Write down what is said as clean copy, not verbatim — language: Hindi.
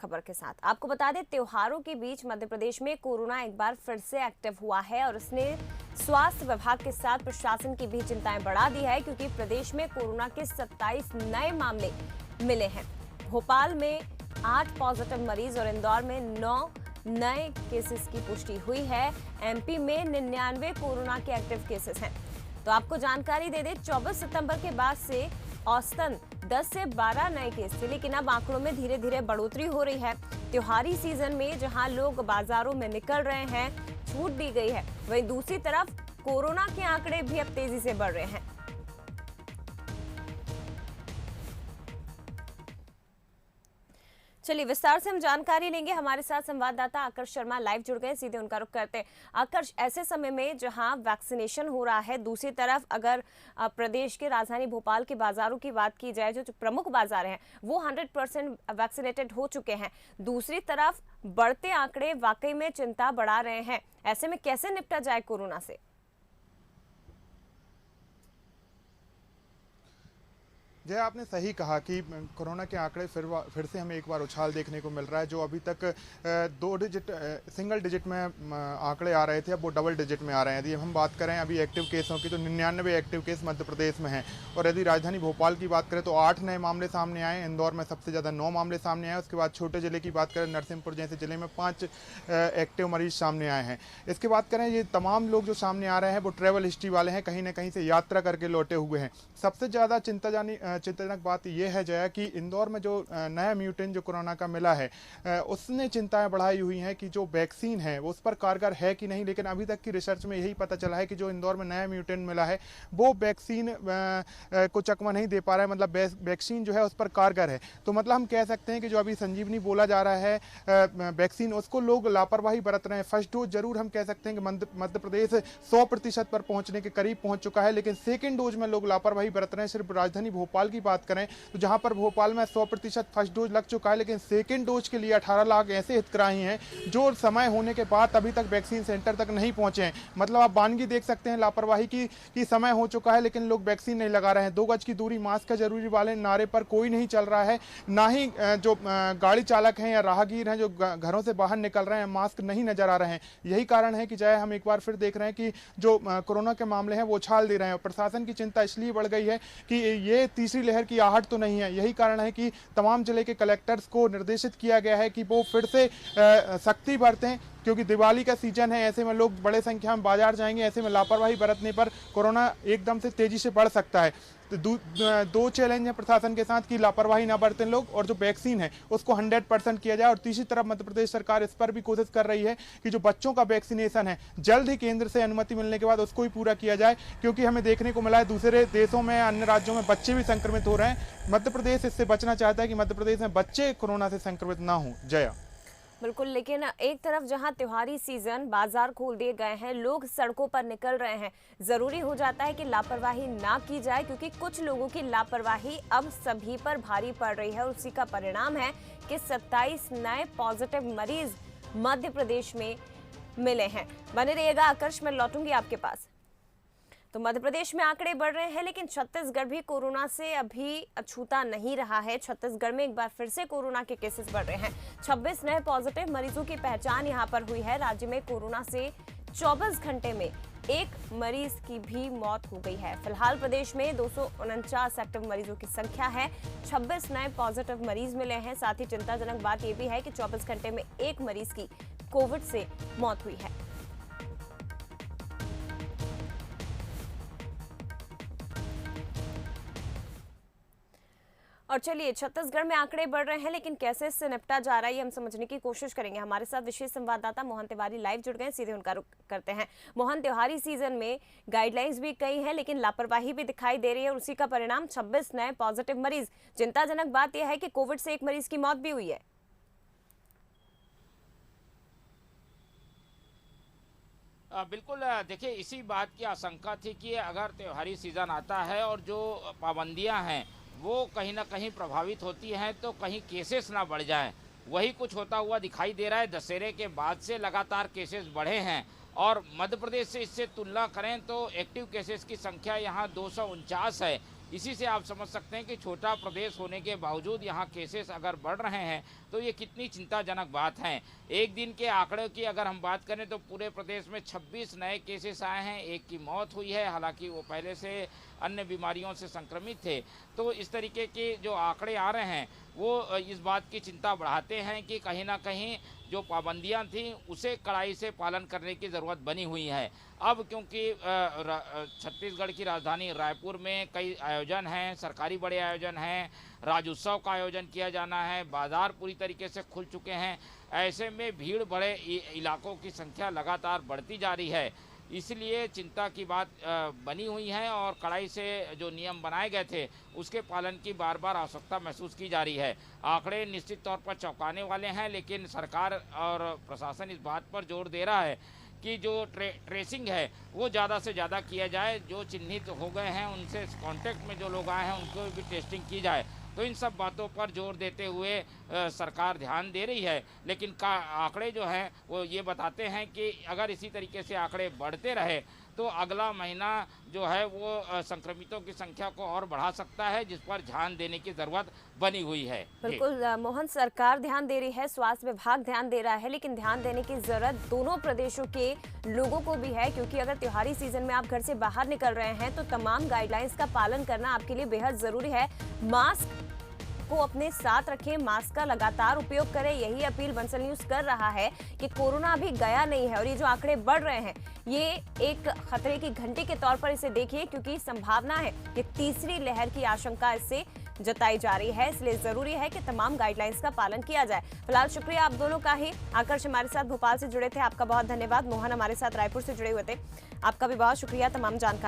खबर के साथ। आपको बता दें, त्योहारों के बीच मध्य प्रदेश में कोरोना एक बार फिर से एक्टिव हुआ है और इसने स्वास्थ्य विभाग के साथ प्रशासन की भी चिंताएं बढ़ा दी है, क्योंकि प्रदेश में कोरोना के 27 नए मामले मिले हैं। भोपाल में 8 पॉजिटिव मरीज और इंदौर में 9 नए केसेस की पुष्टि हुई है। एमपी में 99 कोरोना के एक्टिव केसेस हैं। तो आपको जानकारी दे दें, 24 सितंबर के बाद से औसतन 10 से 12 नए केस थे, लेकिन अब आंकड़ों में धीरे धीरे बढ़ोतरी हो रही है। त्योहारी सीजन में जहां लोग बाजारों में निकल रहे हैं, छूट दी गई है, वहीं दूसरी तरफ कोरोना के आंकड़े भी अब तेजी से बढ़ रहे हैं। चलिए विस्तार से हम जानकारी लेंगे। हमारे साथ संवाददाता आकर्ष शर्मा लाइव जुड़ गए, सीधे उनका रुख करते हैं। आकर्ष, ऐसे समय में जहां वैक्सीनेशन हो रहा है, दूसरी तरफ अगर प्रदेश के राजधानी भोपाल के बाजारों की बात की जाए, जो प्रमुख बाजार हैं वो 100% वैक्सीनेटेड हो चुके हैं, दूसरी तरफ बढ़ते आंकड़े वाकई में चिंता बढ़ा रहे हैं। ऐसे में कैसे निपटा जाए कोरोना से? जय, आपने सही कहा कि कोरोना के आंकड़े फिर से हमें एक बार उछाल देखने को मिल रहा है। जो अभी तक सिंगल डिजिट में आंकड़े आ रहे थे, अब वो डबल डिजिट में आ रहे हैं। यदि हम बात करें अभी एक्टिव केसों की, तो 99 एक्टिव केस मध्य प्रदेश में हैं। और यदि राजधानी भोपाल की बात करें तो 8 नए मामले सामने आए। इंदौर में सबसे ज़्यादा 9 मामले सामने आए। उसके बाद छोटे जिले की बात करें, नरसिंहपुर जैसे जिले में 5 एक्टिव मरीज सामने आए हैं। इसके बात करें, ये तमाम लोग जो सामने आ रहे हैं वो ट्रैवल हिस्ट्री वाले हैं, कहीं ना कहीं से यात्रा करके लौटे हुए हैं। सबसे ज़्यादा चिंताजनक बात यह है जया कि इंदौर में जो नया म्यूटेंट जो कोरोना का मिला है, उसने चिंताएं बढ़ाई हुई हैं कि जो वैक्सीन है वो उस पर कारगर है कि नहीं। लेकिन अभी तक की रिसर्च में यही पता चला है कि जो इंदौर में नया म्यूटेंट मिला है वो वैक्सीन को चकमा नहीं दे पा रहा है, मतलब वैक्सीन जो है उस पर कारगर है। तो मतलब हम कह सकते हैं कि जो अभी संजीवनी बोला जा रहा है वैक्सीन, उसको लोग लापरवाही बरत रहे हैं। फर्स्ट डोज जरूर हम कह सकते हैं कि मध्य प्रदेश 100% पर पहुंचने के करीब पहुंच चुका है, लेकिन सेकेंड डोज में लोग लापरवाही बरत रहे हैं। सिर्फ राजधानी भोपाल की बात करें तो जहां पर भोपाल में 100% फर्स्ट डोज लग चुका है, लेकिन सेकेंड डोज के लिए 18 लाख ऐसे हितग्राही हैं जो समय होने के बाद अभी तक वैक्सीन सेंटर तक नहीं पहुंचे हैं। मतलब आप वानगी देख सकते हैं लापरवाही की कि समय हो चुका है लेकिन लोग वैक्सीन नहीं लगा रहे हैं। 2 गज की दूरी, मास्क का जरूरी वाले नारे पर कोई नहीं चल रहा है। ना ही जो गाड़ी चालक हैं या राहगीर हैं जो घरों से बाहर निकल रहे हैं, मास्क नहीं नजर आ रहे हैं। यही कारण है कि जय, हम एक बार फिर देख रहे हैं कि जो कोरोना के मामले हैं वो उछाल दे रहे हैं। प्रशासन की चिंता इसलिए बढ़ गई है कि ये तीसरी लहर की आहट तो नहीं है। यही कारण है कि तमाम जिले के कलेक्टर्स को निर्देशित किया गया है कि वो फिर से सख्ती बरतें, क्योंकि दिवाली का सीजन है। ऐसे में लोग बड़े संख्या में बाजार जाएंगे, ऐसे में लापरवाही बरतने पर कोरोना एकदम से तेजी से बढ़ सकता है। तो दो चैलेंज है प्रशासन के साथ कि लापरवाही ना बरतें लोग, और जो वैक्सीन है उसको 100% किया जाए। और तीसरी तरफ मध्य प्रदेश सरकार इस पर भी कोशिश कर रही है कि जो बच्चों का वैक्सीनेशन है जल्द ही केंद्र से अनुमति मिलने के बाद उसको ही पूरा किया जाए, क्योंकि हमें देखने को मिला है दूसरे देशों में, अन्य राज्यों में बच्चे भी संक्रमित हो रहे हैं। मध्य प्रदेश इससे बचना चाहता है कि मध्य प्रदेश में बच्चे कोरोना से संक्रमित ना हो। जया, बिल्कुल, लेकिन एक तरफ जहां त्योहारी सीजन, बाजार खोल दिए गए हैं, लोग सड़कों पर निकल रहे हैं, जरूरी हो जाता है कि लापरवाही ना की जाए, क्योंकि कुछ लोगों की लापरवाही अब सभी पर भारी पड़ रही है। और उसी का परिणाम है कि 27 नए पॉजिटिव मरीज मध्य प्रदेश में मिले हैं। बने रहिएगा आकर्ष, मैं लौटूंगी आपके पास। तो मध्य प्रदेश में आंकड़े बढ़ रहे हैं, लेकिन छत्तीसगढ़ भी कोरोना से अभी अछूता नहीं रहा है। छत्तीसगढ़ में एक बार फिर से कोरोना के केसेस बढ़ रहे हैं। 26 नए पॉजिटिव मरीजों की पहचान यहां पर हुई है। राज्य में कोरोना से 24 घंटे में 1 मरीज की भी मौत हो गई है। फिलहाल प्रदेश में 249 एक्टिव मरीजों की संख्या है। 26 नए पॉजिटिव मरीज मिले हैं। साथ ही चिंताजनक बात यह भी है कि 24 घंटे में 1 मरीज की कोविड से मौत हुई है। और चलिए, छत्तीसगढ़ में आंकड़े बढ़ रहे हैं, लेकिन कैसे इससे निपटा जा रहा है ये हम समझने की कोशिश करेंगे। हमारे साथ विशेष संवाददाता मोहन तिवारी लाइव जुड़ गए, सीधे उनका रुख करते हैं। मोहन, त्योहारी सीजन में गाइडलाइंस भी कई हैं, लेकिन लापरवाही भी दिखाई दे रही है और उसी का परिणाम 26 नए पॉजिटिव मरीज। चिंताजनक बात यह है कि कोविड से 1 मरीज की मौत भी हुई है। बिल्कुल, देखिए इसी बात की आशंका थी कि अगर त्योहारी सीज़न आता है और जो पाबंदियां हैं वो कहीं ना कहीं प्रभावित होती हैं तो कहीं केसेस ना बढ़ जाएं। वही कुछ होता हुआ दिखाई दे रहा है। दशहरे के बाद से लगातार केसेस बढ़े हैं और मध्य प्रदेश से इससे तुलना करें तो एक्टिव केसेस की संख्या यहाँ 249 है। इसी से आप समझ सकते हैं कि छोटा प्रदेश होने के बावजूद यहाँ केसेस अगर बढ़ रहे हैं तो ये कितनी चिंताजनक बात है। एक दिन के आंकड़े की अगर हम बात करें तो पूरे प्रदेश में 26 नए केसेस आए हैं, एक की मौत हुई है, हालांकि वो पहले से अन्य बीमारियों से संक्रमित थे। तो इस तरीके के जो आंकड़े आ रहे हैं वो इस बात की चिंता बढ़ाते हैं कि कहीं ना कहीं जो पाबंदियां थी उसे कड़ाई से पालन करने की ज़रूरत बनी हुई है। अब क्योंकि छत्तीसगढ़ की राजधानी रायपुर में कई आयोजन हैं, सरकारी बड़े आयोजन हैं, राज्योत्सव का आयोजन किया जाना है, बाज़ार पूरी तरीके से खुल चुके हैं, ऐसे में भीड़ भरे इलाकों की संख्या लगातार बढ़ती जा रही है। इसलिए चिंता की बात बनी हुई है और कड़ाई से जो नियम बनाए गए थे उसके पालन की बार बार आवश्यकता महसूस की जा रही है। आंकड़े निश्चित तौर पर चौंकाने वाले हैं, लेकिन सरकार और प्रशासन इस बात पर जोर दे रहा है कि जो ट्रेसिंग है वो ज़्यादा से ज़्यादा किया जाए। जो चिन्हित हो गए हैं उनसे कांटेक्ट में जो लोग आए हैं उनको भी टेस्टिंग की जाए। तो इन सब बातों पर जोर देते हुए सरकार ध्यान दे रही है, लेकिन आंकड़े जो हैं वो ये बताते हैं कि अगर इसी तरीके से आंकड़े बढ़ते रहे तो अगला महीना जो है वो संक्रमितों की संख्या को और बढ़ा सकता है, जिस पर ध्यान देने की ज़रूरत बनी हुई है। बिल्कुल मोहन, सरकार ध्यान दे रही है, स्वास्थ्य विभाग ध्यान दे रहा है, लेकिन ध्यान देने की जरूरत दोनों प्रदेशों के लोगों को भी है, क्योंकि अगर त्योहारी सीजन में आप घर से बाहर निकल रहे हैं तो तमाम गाइडलाइंस का पालन करना आपके लिए बेहद जरूरी है। मास्क को अपने साथ रखें, मास्क का लगातार उपयोग करें, यही अपील बंसल न्यूज कर रहा है कि कोरोना अभी गया नहीं है और ये जो आंकड़े बढ़ रहे हैं ये एक खतरे की घंटी के तौर पर इसे देखिए, क्योंकि संभावना है कि तीसरी लहर की आशंका इससे जताई जा रही है। इसलिए जरूरी है कि तमाम गाइडलाइंस का पालन किया जाए। फिलहाल शुक्रिया आप दोनों का ही। आकर्ष हमारे साथ भोपाल से जुड़े थे, आपका बहुत धन्यवाद। मोहन हमारे साथ रायपुर से जुड़े हुए थे, आपका भी बहुत शुक्रिया तमाम जानकारी